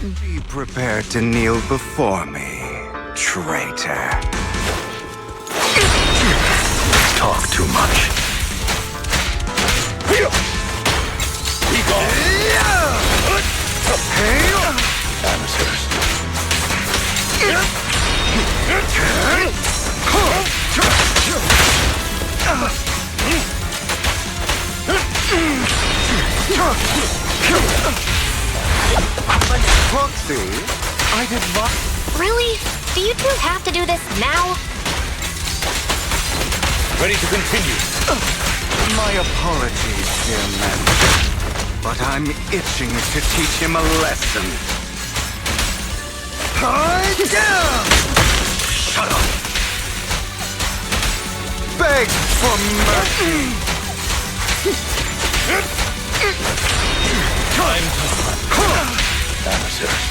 Be prepared to kneel before me, traitor. Talk too much. Be gone! Amateurs. Proxy, I did what? Really? Do you two have to do this now? Ready to continue. My apologies, dear man. But I'm itching to teach him a lesson. Hide down! Shut up! Beg for mercy! Time to run. Amateurs.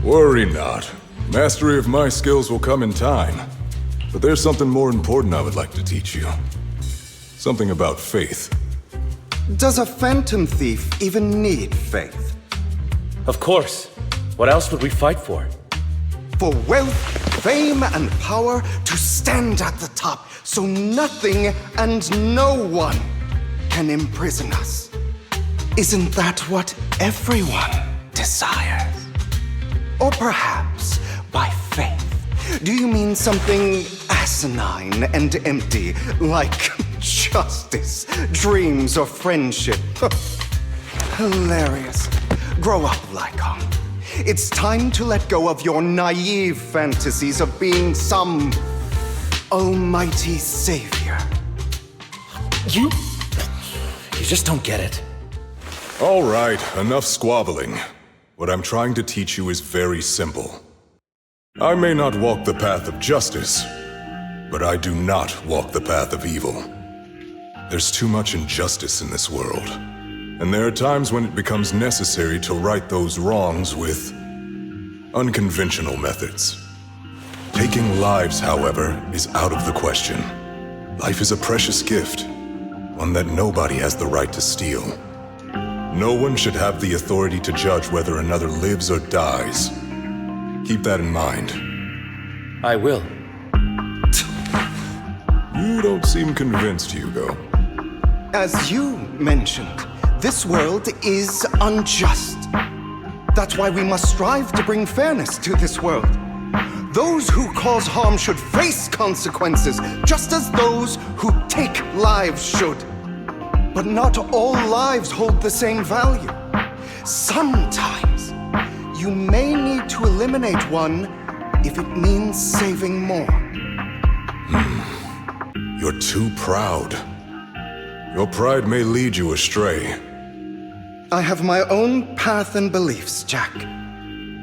Worry not. Mastery of my skills will come in time. But there's something more important I would like to teach you. Something about faith. Does a phantom thief even need faith? Of course. What else would we fight for? For wealth, fame, and power to stand at the top, so nothing and no one can imprison us. Isn't that what everyone desires? Or perhaps, by faith, do you mean something asinine and empty, like justice, dreams, or friendship? Hilarious. Grow up, Lycaon. It's time to let go of your naive fantasies of being some almighty savior. You just don't get it. All right, enough squabbling. What I'm trying to teach you is very simple. I may not walk the path of justice, but I do not walk the path of evil. There's too much injustice in this world, and there are times when it becomes necessary to right those wrongs with unconventional methods. Taking lives, however, is out of the question. Life is a precious gift, one that nobody has the right to steal. No one should have the authority to judge whether another lives or dies. Keep that in mind. I will. You don't seem convinced, Hugo. As you mentioned, this world is unjust. That's why we must strive to bring fairness to this world. Those who cause harm should face consequences, just as those who take lives should. But not all lives hold the same value. Sometimes, you may need to eliminate one if it means saving more. You're too proud. Your pride may lead you astray. I have my own path and beliefs, Jack.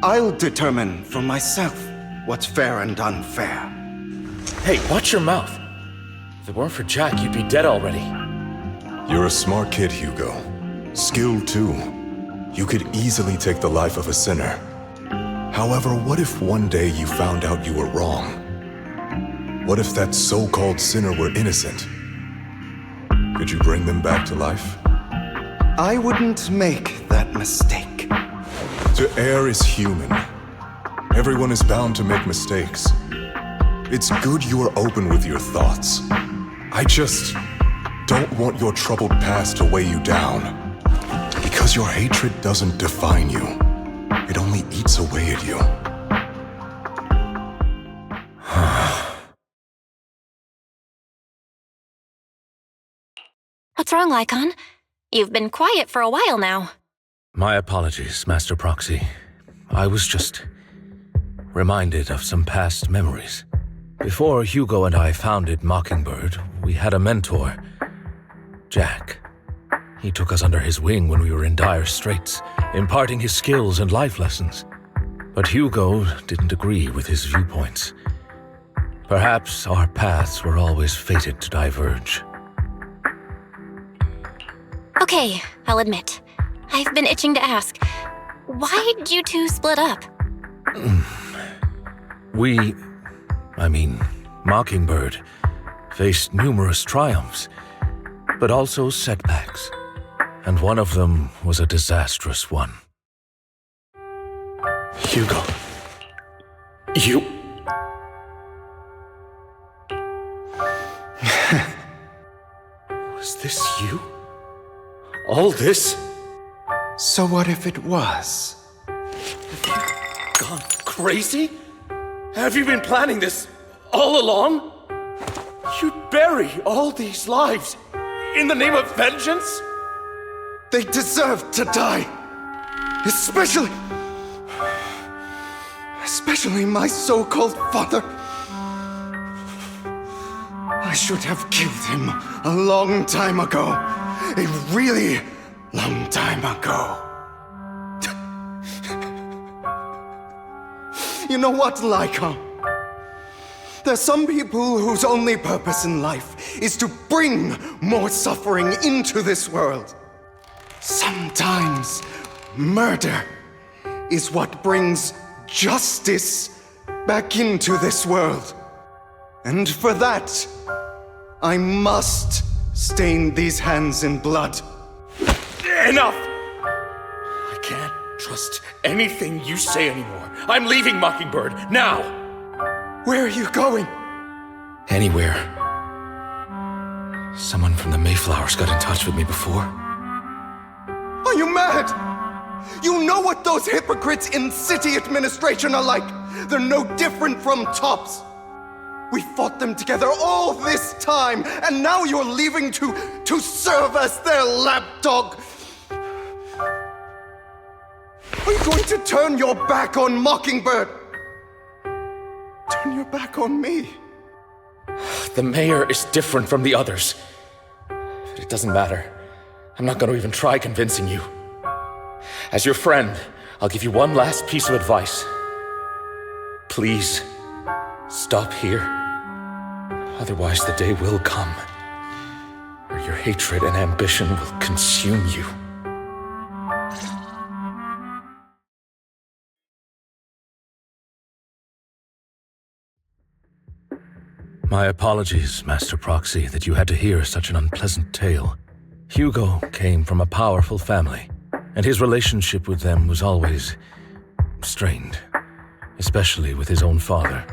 I'll determine for myself what's fair and unfair. Hey, watch your mouth. If it weren't for Jack, you'd be dead already. You're a smart kid, Hugo. Skilled too. You could easily take the life of a sinner. However, what if one day you found out you were wrong? What if that so-called sinner were innocent? Could you bring them back to life? I wouldn't make that mistake. To err is human. Everyone is bound to make mistakes. It's good you are open with your thoughts. I just don't want your troubled past to weigh you down. Because your hatred doesn't define you. It only eats away at you. What's wrong, Lycaon? You've been quiet for a while now. My apologies, Master Proxy. I was just reminded of some past memories. Before Hugo and I founded Mockingbird, we had a mentor, Jack. He took us under his wing when we were in dire straits, imparting his skills and life lessons. But Hugo didn't agree with his viewpoints. Perhaps our paths were always fated to diverge. Okay, I'll admit. I've been itching to ask. Why'd you two split up? Mockingbird, faced numerous triumphs, but also setbacks. And one of them was a disastrous one. Hugo. You... Was this you? All this? So what if it was? Gone crazy? Have you been planning this all along? You'd bury all these lives in the name of vengeance? They deserve to die. Especially my so-called father. I should have killed him a long time ago. A really long time ago. You know what, Lycaon? There's some people whose only purpose in life is to bring more suffering into this world. Sometimes murder is what brings justice back into this world. And for that, I must stain these hands in blood. Enough! I can't trust anything you say anymore. I'm leaving Mockingbird, now! Where are you going? Anywhere. Someone from the Mayflowers got in touch with me before. Are you mad? You know what those hypocrites in city administration are like. They're no different from tops. We fought them together all this time, and now you're leaving to serve as their lapdog. Are you going to turn your back on Mockingbird? Turn your back on me? The mayor is different from the others. But it doesn't matter. I'm not going to even try convincing you. As your friend, I'll give you one last piece of advice. Please, stop here. Otherwise, the day will come where your hatred and ambition will consume you. My apologies, Master Proxy, that you had to hear such an unpleasant tale. Hugo came from a powerful family, and his relationship with them was always strained, especially with his own father.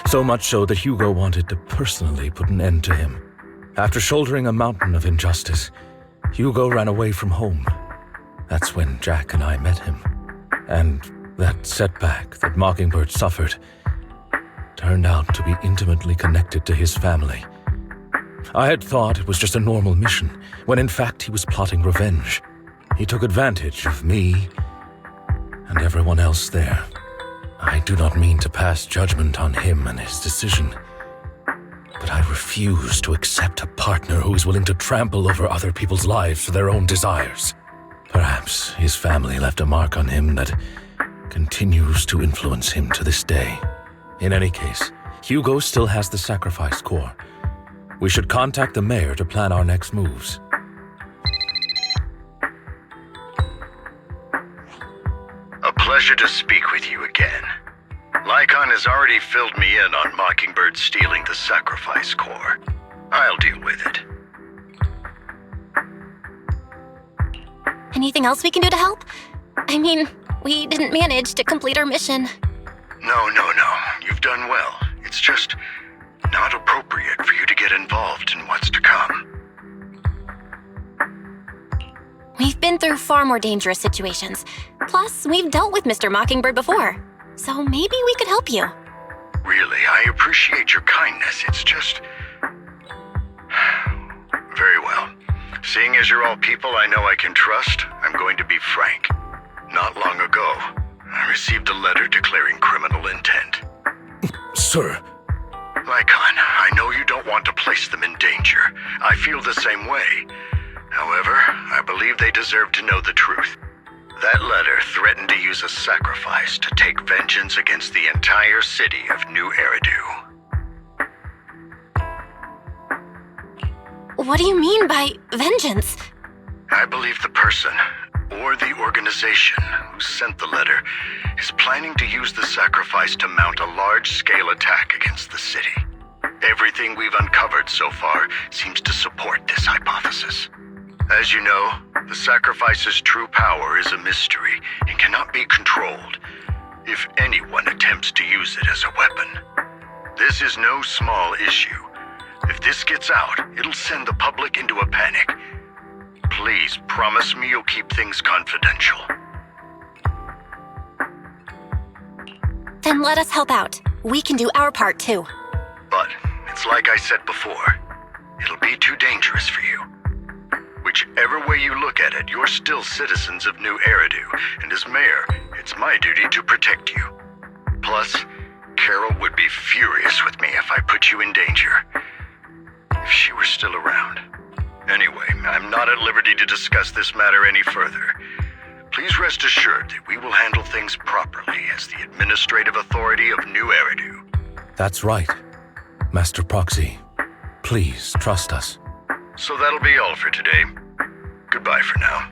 So much so that Hugo wanted to personally put an end to him. After shouldering a mountain of injustice, Hugo ran away from home. That's when Jack and I met him. And that setback that Mockingbird suffered turned out to be intimately connected to his family. I had thought it was just a normal mission, when in fact he was plotting revenge. He took advantage of me and everyone else there. I do not mean to pass judgment on him and his decision, but I refuse to accept a partner who is willing to trample over other people's lives for their own desires. Perhaps his family left a mark on him that continues to influence him to this day. In any case, Hugo still has the sacrifice core. We should contact the mayor to plan our next moves. A pleasure to speak with you again. Lycaon has already filled me in on Mockingbird stealing the sacrifice core. I'll deal with it. Anything else we can do to help? I mean, we didn't manage to complete our mission. No. You've done well. It's just not appropriate for you to get involved in what's to come. We've been through far more dangerous situations. Plus, we've dealt with Mr. Mockingbird before. So maybe we could help you. Really, I appreciate your kindness. It's just... Very well. Seeing as you're all people I know I can trust, I'm going to be frank. Not long ago, I received a letter declaring criminal intent. Sir. Lycaon, I know you don't want to place them in danger. I feel the same way. However, I believe they deserve to know the truth. That letter threatened to use a sacrifice to take vengeance against the entire city of New Eridu. What do you mean by vengeance? I believe the person, or the organization, who sent the letter is planning to use the sacrifice to mount a large-scale attack against the city. Everything we've uncovered so far seems to support this hypothesis. As you know, the sacrifice's true power is a mystery and cannot be controlled if anyone attempts to use it as a weapon. This is no small issue. If this gets out, it'll send the public into a panic. Please promise me you'll keep things confidential. Then let us help out. We can do our part too. But it's like I said before, it'll be too dangerous for you. Whichever way you look at it, you're still citizens of New Eridu, and as mayor, it's my duty to protect you. Plus, Carol would be furious with me if I put you in danger. If she were still around. Anyway, I'm not at liberty to discuss this matter any further. Please rest assured that we will handle things properly as the administrative authority of New Eridu. That's right. Master Proxy, please trust us. So that'll be all for today. Goodbye for now.